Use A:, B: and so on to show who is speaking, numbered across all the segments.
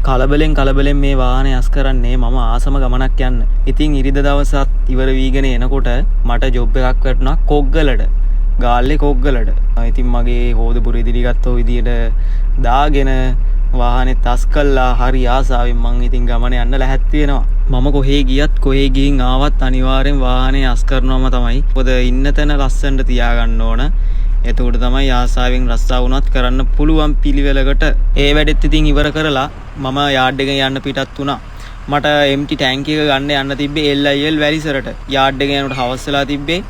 A: කලබලෙන් මේ වාහනේ අස් කරන්නේ මම ආසම ගමනක් යන්න. ඉතින් ඉරිද දවසත් ඉවර වීගෙන එනකොට මට ජොබ් එකක් වැටුණා කොග්ගලට. ගාල්ලේ කොග්ගලට. ඉතින් මගේ හොදපුර ඉදිරිගත්ත විදියට දාගෙන වාහනේ තස් කළා හරි ආසාවෙන් මං ඉතින් ගමන යන්න ලැහැත් වෙනවා. මම කොහේ ගියත් කොහේ ගිහින් ආවත් අනිවාර්යෙන් වාහනේ අස් කරනවම තමයි. මොකද ඉන්න තැන ලස්සනට තියාගන්න ඕන. එතකොට තමයි ආසාවෙන් රස්සා වුණත් කරන්න පුළුවන් පිළිවෙලකට. ඒ වැඩෙත් ඉතින් ඉවර කරලා මම යාඩ් එකෙන් යන්න පිටත් වුණා. මට එම්ටි ටැංකි එක ගන්න යන්න තිබ්බේ LIL වැලිසරට. යාඩ් එක යනකොට හවස් වෙලා තිබ්බේ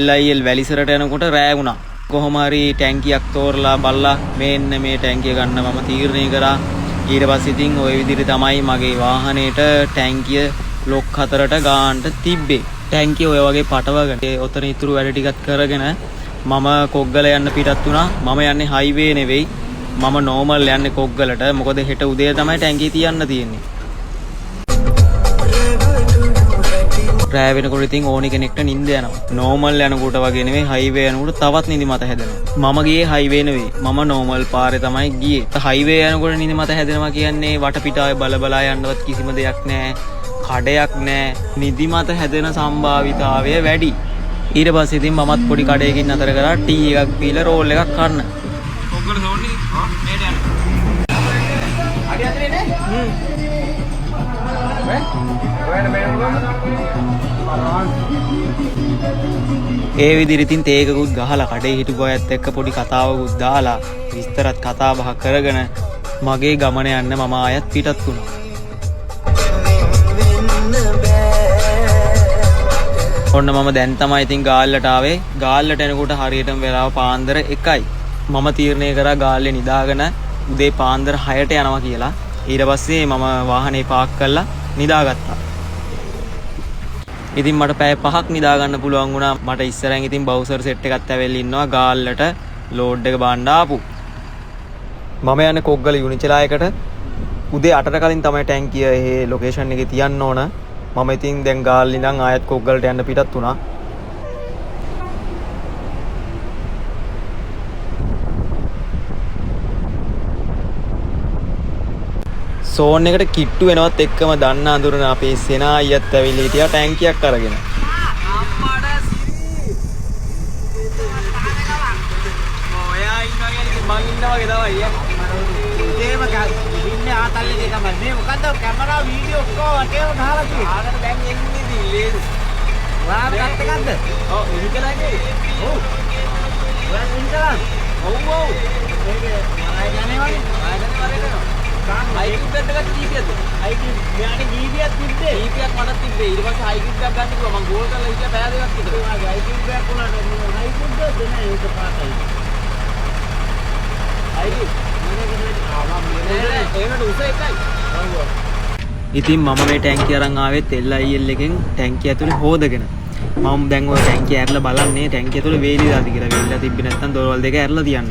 A: LIL වැලිසරට යනකොට රෑ වුණා. කොහොම හරි ටැංකියක් තෝරලා බලලා මේන්න මේ ටැංකිය ගන්න මම තීරණය කරා. ඊට පස්සේ ඉතින් ওই විදිහට තමයි මගේ වාහනේට ටැංකිය ලොක් 4ට ගාන්න තිබ්බේ. ටැංකිය ඔය වගේ පටවගෙන ඔතන ඉතුරු වැඩ ටිකත් කරගෙන මම කොග්ගල යන්න පිටත් වුණා. මම යන්නේ හයිවේ නෙවෙයි. මම නෝමල් යන්නේ කොග්ගලට. මොකද හෙට උදේ තමයි ටැංකිය තියන්න තියෙන්නේ. රෑ වෙනකොට ඉතින් ඕනි කෙනෙක්ට නිින්ද යනවා. නෝමල් යනකොට වගේ නෙවෙයි හයිවේ යනකොට තවත් නිදිමත හැදෙනවා. මම ගියේ හයිවේ නෙවෙයි. මම නෝමල් පාරේ තමයි ගියේ. හයිවේ යනකොට නිදිමත හැදෙනවා කියන්නේ වටපිටාවේ බල යන්නවත් කිසිම දෙයක් නැහැ. කඩයක් නැහැ. නිදිමත හැදෙන සම්භාවිතාවය වැඩි. ඊට පස්සේ ඉතින් මමත් පොඩි කඩයකින් අතර කරා ටී එකක් පීලා රෝල් එකක් කන්න. කොග්ගල සෝන්නේ මේට යන්න. අඩි අතරේ නේ? ඒ විදිහට ඉතින් තේකකුත් ගහලා කඩේ හිටපු අයත් එක්ක පොඩි කතාවකුත් දාලා විස්තරත් කතා බහ කරගෙන මගේ ගමන යන්න මම ආයත් පිටත් වුණා. ඔන්න මම දැන් තමයි ඉතින් ගාල්ලට ආවේ. ගාල්ලට එනකොට හරියටම වෙලාව පාන්දර 1යි. මම තීරණය කරා ගාල්ලේ නිදාගෙන උදේ පාන්දර 6ට යනවා කියලා. ඊට පස්සේ මම වාහනේ පාක් කරලා නිදාගත්තා. ඉතින් මට පැය 5ක් නිදා ගන්න පුළුවන් වුණා. මට ඉස්සරහින් ඉතින් බවුසර් සෙට් එකත් ඇවිල්ලා ඉන්නවා ගාල්ලට ලෝඩ් එක බාන්න ආපු. මම යන්නේ කොග්ගල යුනිචලායකට. උදේ 8ට කලින් තමයි ටැංකිය ඒ ලොකේෂන් එකේ තියන්න ඕන. මම ඉතින් දැන් ගාල්ලේ ඉඳන් ආයත් කොග්ගලට යන්න පිටත් වුණා. සෝන් එකට කිට්ටු වෙනවත් එක්කම දන්න අඳුරන අපේ සෙනා අයියත් ඇවිල්ලා හිටියා ටැංකියක් අරගෙන. ඔයා ඉන්නවා කියන්නේ මං ඉන්නවා වගේ තමයි. ඒකම ඉන්නේ ආතල්ලේ තමයි. මේ මොකද්ද කැමරා වීඩියෝ ඔක්කොම වටේම ගහලා තියෙන්නේ. ආකට දැන් එන්නේ ලේසි. ඔයාට කට් එකක්ද? ඔව් ඉනිකලාගේ. ඔව්. ඔයා ඉනිකලා. ඔව් ඔව්. මේක ආයතනේ වගේ. ආයතනේ වරේට. අයිකිප් එකකට ජීපියක්ද? අයිකිප් මෙයාට ජීපියක් තිබ්බේ. ජීපියක් මට තිබ්බේ. ඊට පස්සේ අයිකිප් එකක් ගන්න කිව්වා. මම ගෝල් කරලා හිටියා පැය දෙකක් විතර. අයිකිප් එකක් උනාට අයිකිප්ද දෙන්නේ ඒක පාටයි. අයිකිප් ඒකට උස එකයි. ඉතින් මම මේ ටැංකිය අරන් ආවෙත් LIL එකෙන් ටැංකිය ඇතුලේ හොදගෙන. මම දැන් ওই ටැංකිය ඇරලා බලන්නේ ටැංකිය ඇතුලේ වේලිලාද කියලා. වේලිලා තිබ්බේ නැත්නම් දොරවල් දෙක ඇරලා තියන්න.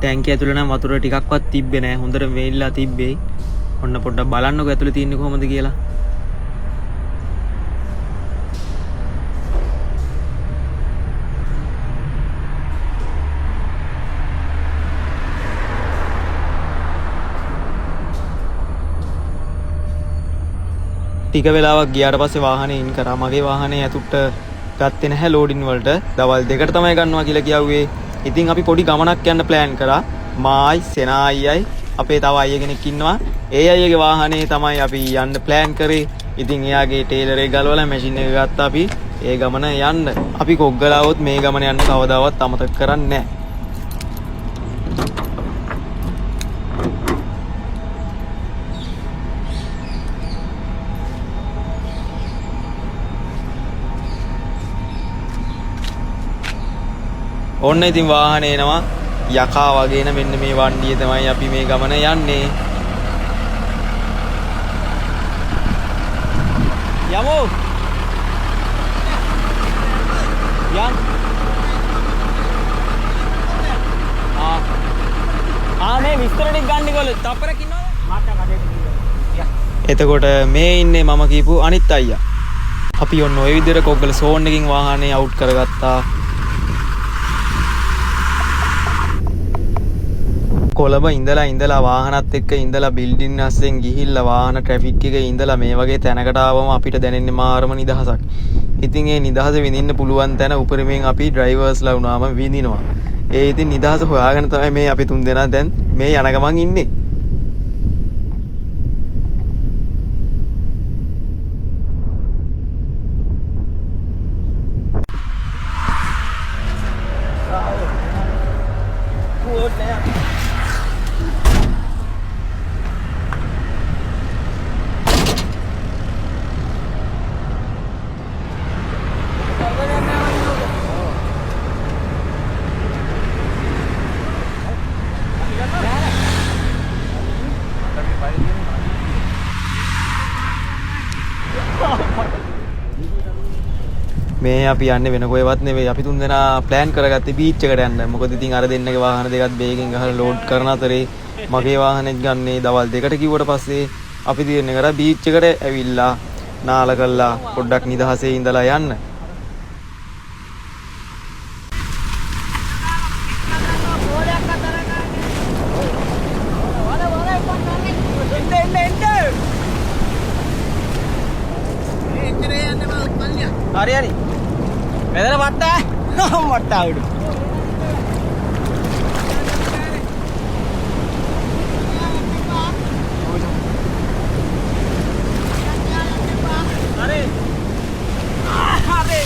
A: ටැංකිය ඇතුලේ නම් වතුර ටිකක්වත් තිබ්බේ නැහැ. හොඳට වේලිලා තිබ්බේ. ඔන්න පොඩ්ඩක් බලන්නකෝ ඇතුලේ තියෙන්නේ කොහොමද කියලා. ටික වෙලාවක් ගියාට පස්සේ වාහනේ ඉන් කරා. මගේ වාහනේ ඇතුළට ගත්තේ නැහැ ලෝඩින් වලට. දවල් 2කට තමයි ගන්නවා කියලා කිව්වේ. ඉතින් අපි පොඩි ගමනක් යන්න ප්ලෑන් කරා. මායි සෙනා අයියයි අපේ තව අයිය කෙනෙක් ඉන්නවා. ඒ අයියගේ වාහනේ තමයි අපි යන්න ප්ලෑන් කරේ. ඉතින් එයාගේ ටේලර් එක ගලවලා මැෂින් එක ගත්තා අපි ඒ ගමන යන්න. අපි කොග්ගල આવොත් මේ ගමන යන්න කවදාවත් අමතක කරන්නේ නැහැ. ඔන්න ඉතින් වාහනේ එනවා යකා වගේන මෙන්න මේ වණ්ඩිය තමයි අපි මේ ගමන යන්නේ. යමු. යන්. මේ විස්තර ටික ගන්න ගොල්ලෝ තප්පරක් ඉන්නවද? මාත් කඩේට ගියා. එතකොට මේ ඉන්නේ මම කියපු අනිත් අයියා. අපි ඔන්න ඔය විදිහට කොග්ගල සෝන් එකකින් වාහනේ අවුට් කරගත්තා. කොළඹ ඉඳලා වාහනත් එක්ක ඉඳලා බිල්ඩින් අස්සෙන් ගිහිල්ලා වාහන ට්‍රැෆික් එකේ ඉඳලා මේ වගේ තැනකට ආවම අපිට දැනෙන්නේ මාරම නිදහසක්. ඉතින් ඒ නිදහස විඳින්න පුළුවන් තැන උපරිමයෙන් අපි ඩ්‍රයිවර්ස්ලා වුණාම විඳිනවා. ඒ ඉතින් නිදහස හොයාගෙන තමයි මේ අපි තුන් දෙනා දැන් මේ යන ගමන් ඉන්නේ. මේ අපි යන්නේ වෙන කොහෙවත් නෙවෙයි. අපි තුන් දෙනා ප්ලෑන් කරගත්තේ බීච් එකට යන්න. මොකද ඉතින් අර දෙන්නගේ වාහන දෙකත් බේගෙන් ගහලා ලෝඩ් කරන අතරේ මගේ වාහනේත් ගන්නේ දවල් 2කට කිව්වට පස්සේ අපි තීරණය කරා බීච් එකට ඇවිල්ලා නාල කළා පොඩ්ඩක් නිදහසේ ඉඳලා යන්න. හරි හරි. මෙතන වට්ටා. වට්ටා උඩ. හරි. හරි.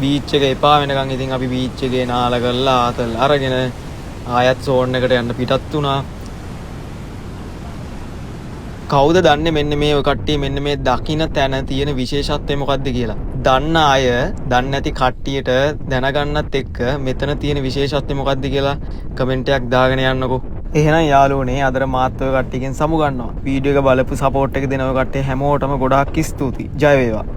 A: බීච් එක එපා වෙනකන් ඉතින් අපි බීච් එකේ නාල කරලා ආතල් අරගෙන ආයත් සෝන් එකට යන්න පිටත් වුණා. කවුද දන්නේ මෙන්න මේ ඔය කට්ටිය මෙන්න මේ දකින්න තැන තියෙන විශේෂත්වය මොකද්ද කියලා? දන්න අය දන්නේ නැති කට්ටියට දැනගන්නත් එක්ක මෙතන තියෙන විශේෂත්වය මොකද්ද කියලා කමෙන්ට් එකක් දාගෙන යන්නකෝ. එහෙනම් යාළුවනේ අදට මාත් ඔය කට්ටියකින් සමු ගන්නවා. වීඩියෝ එක බලපු සපෝට් එක දෙන ඔය කට්ටිය හැමෝටම ගොඩාක් ස්තුතියි. ජය වේවා.